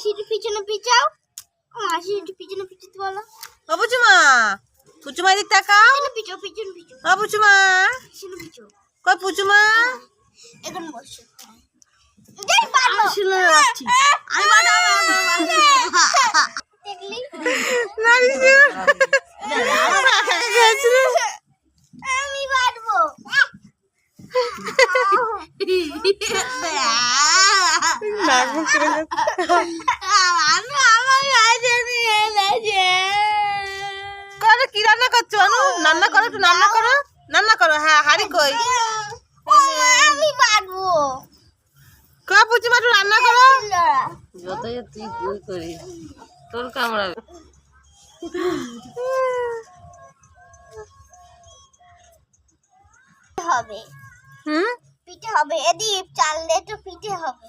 মাসির পিছনে পিছাও, মাসির পিছনে পিছাতে বলো। ও পুচুমা, পুচুমা এদিক তাকাও। পিছনে পিছনে পিছনে ও পুচুমা, পিছনে পিছনে কই পুচুমা? এখন বসো। এই পারবো। শুনে যাচ্ছি। আমি পারবো। দেখলি? নারিশু। আমি পারবো। নাগু করে করো, কি রান্না করছো অনু? রান্না করো, একটু রান্না করো, রান্না করো। হ্যাঁ, হাড়ি কই? আমি পারবো। কই পুচুমা, একটু রান্না করো। যতই তুই ভুল করিস তোর কামড়াবে। হবে হুম, পিঠে হবে, এদি চাল দিয়ে তো পিঠে হবে।